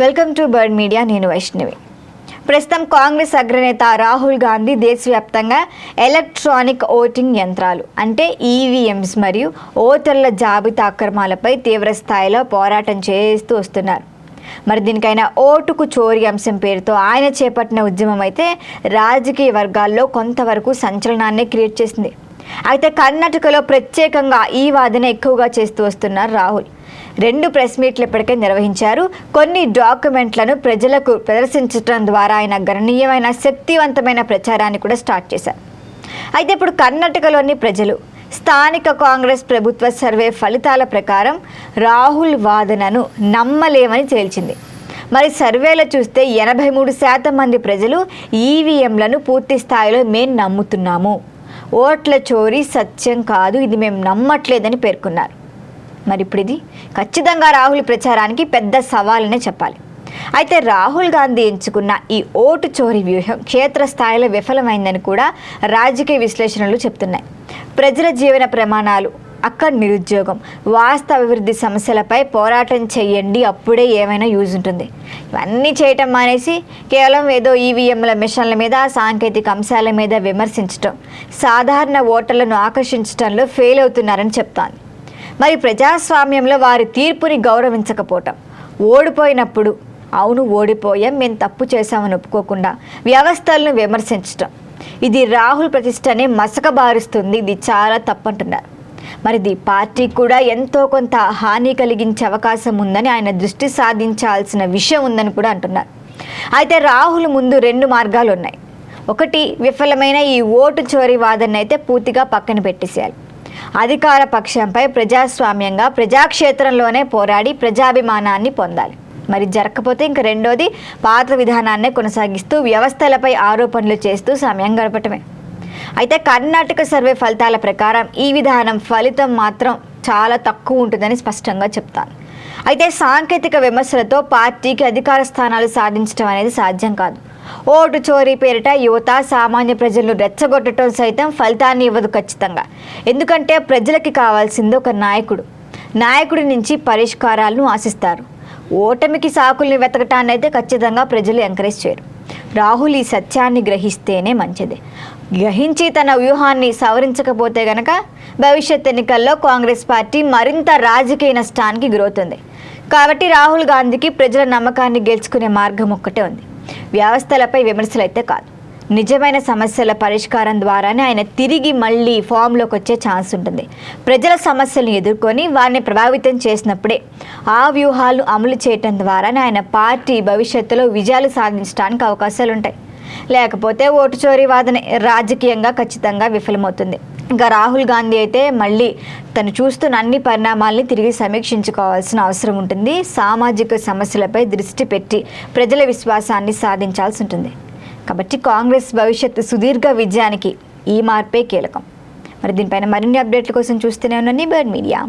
Welcome to bird media. నేను వైష్ణవి. ప్రస్తుతం కాంగ్రెస్ అగ్రనేత రాహుల్ గాంధీ దేశవ్యాప్తంగా ఎలక్ట్రానిక్ ఓటింగ్ యంత్రాలు అంటే ఈవీఎంస్ మరియు ఓటర్ల జాబితా అక్రమాలపై తీవ్ర స్థాయిలో పోరాటం చేస్తూ వస్తున్నారు. మరి దీనికైనా ఓటుకు చోరీ అంశం పేరుతో ఆయన చేపట్టిన ఉద్యమం అయితే రాజకీయ వర్గాల్లో కొంతవరకు సంచలనాన్ని క్రియేట్ చేసింది. అయితే కర్ణాటకలో ప్రత్యేకంగా ఈ వాదన ఎక్కువగా చేస్తూ వస్తున్నారు రాహుల్. 2 ప్రెస్ మీట్లు ఇప్పటికే నిర్వహించారు. కొన్ని డాక్యుమెంట్లను ప్రజలకు ప్రదర్శించడం ద్వారా ఆయన గణనీయమైన శక్తివంతమైన ప్రచారాన్ని కూడా స్టార్ట్ చేశారు. అయితే ఇప్పుడు కర్ణాటకలోని ప్రజలు స్థానిక కాంగ్రెస్ ప్రభుత్వ సర్వే ఫలితాల ప్రకారం రాహుల్ వాదనను నమ్మలేమని తేల్చింది. మరి సర్వేలో చూస్తే 83% మంది ప్రజలు ఈవీఎంలను పూర్తి స్థాయిలో మేము నమ్ముతున్నాము, ఓట్ల చోరీ సత్యం కాదు, ఇది మేము నమ్మట్లేదని పేర్కొన్నారు. మరి ఇప్పుడు ఇది ఖచ్చితంగా రాహుల్ ప్రచారానికి పెద్ద సవాలనే చెప్పాలి. అయితే రాహుల్ గాంధీ ఎంచుకున్న ఈ ఓటు చోరీ వ్యూహం క్షేత్రస్థాయిలో విఫలమైందని కూడా రాజకీయ విశ్లేషణలు చెప్తున్నాయి. ప్రజల జీవన ప్రమాణాలు, అక్కడ నిరుద్యోగం, వాస్తవ అభివృద్ధి సమస్యలపై పోరాటం చేయండి, అప్పుడే ఏమైనా యూజ్ ఉంటుంది. ఇవన్నీ చేయటం మానేసి కేవలం ఏదో ఈవీఎంల మిషన్ల మీద, సాంకేతిక అంశాల మీద విమర్శించడం, సాధారణ ఓటర్లను ఆకర్షించడంలో ఫెయిల్ అవుతున్నారని చెప్తాను. మరి ప్రజాస్వామ్యంలో వారి తీర్పుని గౌరవించకపోవటం, ఓడిపోయినప్పుడు అవును ఓడిపోయాం, మేము తప్పు చేశామని ఒప్పుకోకుండా వ్యవస్థలను విమర్శించడం, ఇది రాహుల్ ప్రతిష్టని మసకబారుస్తుంది. ఇది చాలా తప్పంటున్నారు. మరి ఇది పార్టీకి కూడా ఎంతో కొంత హాని కలిగించే అవకాశం ఉందని ఆయన దృష్టి సాధించాల్సిన విషయం ఉందని కూడా అంటున్నారు. అయితే రాహుల్ ముందు 2 మార్గాలు ఉన్నాయి. ఒకటి, విఫలమైన ఈ ఓటు చోరీ వాదన అయితే పూర్తిగా పక్కన పెట్టేసేయాలి. అధికార పక్షంపై ప్రజాస్వామ్యంగా ప్రజాక్షేత్రంలోనే పోరాడి ప్రజాభిమానాన్ని పొందాలి. మరి జరగకపోతే ఇంక రెండోది, పాత విధానాన్నే కొనసాగిస్తూ వ్యవస్థలపై ఆరోపణలు చేస్తూ సమయం గడపటమే. అయితే కర్ణాటక సర్వే ఫలితాల ప్రకారం ఈ విధానం ఫలితం మాత్రం చాలా తక్కువ ఉంటుందని స్పష్టంగా చెప్తాను. అయితే సాంకేతిక విమర్శలతో పార్టీకి అధికార స్థానాలు సాధించడం అనేది సాధ్యం కాదు. ఓటు చోరీ పేరిట యువత, సామాన్య ప్రజలను రెచ్చగొట్టడం సైతం ఫలితాన్ని ఇవ్వదు ఖచ్చితంగా. ఎందుకంటే ప్రజలకి కావాల్సింది ఒక నాయకుడి నుంచి పరిష్కారాలను ఆశిస్తారు. ఓటమికి సాకుల్ని వెతకటాన్ని అయితే ఖచ్చితంగా ప్రజలు ఎంకరేజ్ చేయరు. రాహుల్ ఈ సత్యాన్ని గ్రహిస్తేనే మంచిది. గ్రహించి తన వ్యూహాన్ని సవరించకపోతే గనక భవిష్యత్ ఎన్నికల్లో కాంగ్రెస్ పార్టీ మరింత రాజకీయ నష్టానికి గురవుతుంది. కాబట్టి రాహుల్ గాంధీకి ప్రజల నమ్మకాన్ని గెలుచుకునే మార్గం ఒక్కటే ఉంది. వ్యవస్థలపై విమర్శలు అయితే కాదు, నిజమైన సమస్యల పరిష్కారం ద్వారానే ఆయన తిరిగి మళ్ళీ ఫామ్లోకి వచ్చే ఛాన్స్ ఉంటుంది. ప్రజల సమస్యలను ఎదుర్కొని వారిని ప్రభావితం చేసినప్పుడే ఆ వ్యూహాలు అమలు చేయటం ద్వారానే ఆయన పార్టీ భవిష్యత్తులో విజయాలు సాధించడానికి అవకాశాలు ఉంటాయి. లేకపోతే ఓటు చోరీ వాదన రాజకీయంగా ఖచ్చితంగా విఫలమవుతుంది. ఇంకా రాహుల్ గాంధీ అయితే మళ్ళీ తను చూస్తున్న అన్ని పరిణామాల్ని తిరిగి సమీక్షించుకోవాల్సిన అవసరం ఉంటుంది. సామాజిక సమస్యలపై దృష్టి పెట్టి ప్రజల విశ్వాసాన్ని సాధించాల్సి ఉంటుంది. కాబట్టి కాంగ్రెస్ భవిష్యత్తు సుదీర్ఘ విజయానికి ఈ మార్పే కీలకం. మరి దీనిపైన మరిన్ని అప్డేట్ల కోసం చూస్తూనే ఉండండి బర్డ్ మీడియా.